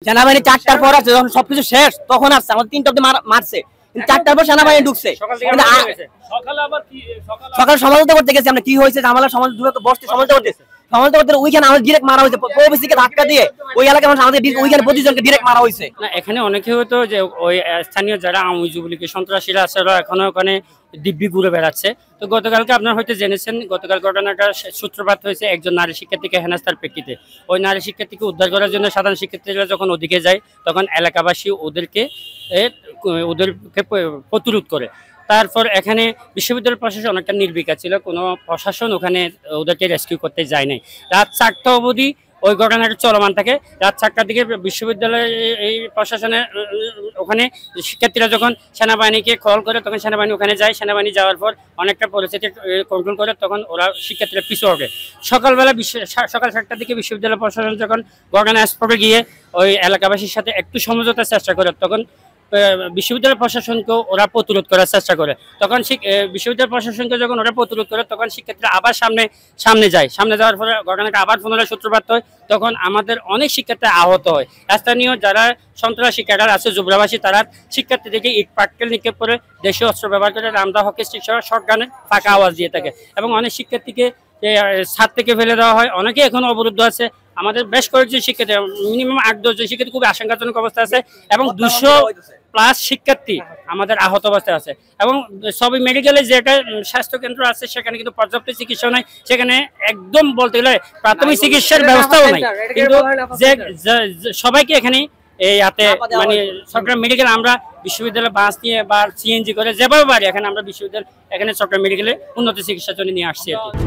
সেনাবাহিনী 4টার পর আছে, যখন সবকিছু শেষ তখন আসছে, আমাদের 3টা অব্দি মারছে, 4টার পর সেনাবাহিনী ঢুকছে। সকাল সমালোচনা করতে গেছি আমরা, কি হয়েছে জামালা সমালোচনা বসতে সমালোচনা করতে ওইখানে আমাদের ডিরেক্ট মারা হয়েছে, ওবিসিকে ধাক্কা দিয়ে ওই এলাকার মানুষ আমাদের ওইখানে 25 জনকে ডিরেক্ট মারা হয়েছে। না এখানে অনেকে হয়তো যে ওই স্থানীয় যারা আওয়ামী যুবলীগের সন্ত্রাসীরা আছে এখনো ওখানে দিব্যি ঘুরে বেড়াচ্ছে। তো গতকালকে আপনারা হয়তো জেনেছেন, গতকাল ঘটনাটা সূত্রপাত হয়েছে একজন নারী শিক্ষার্থীকে হেনস্থার প্রেক্ষিতে। ওই নারী শিক্ষার্থীকে উদ্ধার করার জন্য সাধারণ শিক্ষার্থীরা যখন ওদিকে যায় তখন এলাকাবাসী ওদেরকে প্রতিরোধ করে। তারপর এখানে বিশ্ববিদ্যালয় প্রশাসন অনেকটা নির্বিকার ছিল, কোনো প্রশাসন ওখানে ওদেরকে রেস্কিউ করতে যায় নাই। রাত 4টা অবধি ওই ঘটনাটা চলমান থাকে। রাত 4টার দিকে বিশ্ববিদ্যালয়ের এই প্রশাসনের ওখানে শিক্ষার্থীরা যখন সেনাবাহিনীকে কল করে তখন সেনাবাহিনী ওখানে যায়। সেনাবাহিনী যাওয়ার পর অনেকটা পরিস্থিতি কন্ট্রোল করে, তখন ওরা শিক্ষার্থীরা পিছু ওঠে। সকালবেলা সকাল 7টার দিকে বিশ্ববিদ্যালয় প্রশাসন যখন ঘটনা স্পটে গিয়ে ওই এলাকাবাসীর সাথে একটু সমঝোতার চেষ্টা করে, তখন বিশ্ববিদ্যালয় প্রশাসনকে ওরা প্রতিরোধ করার চেষ্টা করে। তখন বিশ্ববিদ্যালয় প্রশাসনকে যখন ওরা প্রতিরোধ করে তখন শিক্ষার্থীরা আবার সামনে যায়। সামনে যাওয়ার পরে ঘটনাটা আবার পুনরায় সূত্রপাত হয়। তখন আমাদের অনেক শিক্ষার্থী আহত হয়। স্থানীয় যারা সন্ত্রাসী ক্যাডার আছে যুবরাবাসী, তারা শিক্ষার্থীদেরকে ইট পাটকেল নিক্ষেপ করে দেশীয় অস্ত্র ব্যবহার করে রামদা হকি স্টিক সহ শটগানের ফাঁকা আওয়াজ দিয়ে থাকে এবং অনেক শিক্ষার্থীকে ছাদ থেকে ফেলে দেওয়া হয়। অনেকে এখন অবরুদ্ধ আছে। আমাদের বেশ কয়েকজন শিক্ষার্থী, মিনিমাম 8-10 জন শিক্ষার্থী খুবই আশঙ্কাজনক অবস্থা আছে এবং 200+ শিক্ষার্থী আমাদের আহত অবস্থায় আছে। এবং সবই মেডিকেলে যেটা স্বাস্থ্যকেন্দ্র আছে সেখানে কিন্তু পর্যাপ্ত চিকিৎসা নাই, সেখানে একদম বলতে গেলে প্রাথমিক চিকিৎসার ব্যবস্থাও নাই। কিন্তু সবাইকে এখানে এই হাতে মানে চট্টগ্রাম মেডিকেল আমরা বিশ্ববিদ্যালয় বাস নিয়ে বা সিএনজি করে যেভাবে পারি এখানে আমরা বিশ্ববিদ্যালয় এখানে চট্টগ্রাম মেডিকেলে উন্নত চিকিৎসার জন্য নিয়ে আসছি আর কি।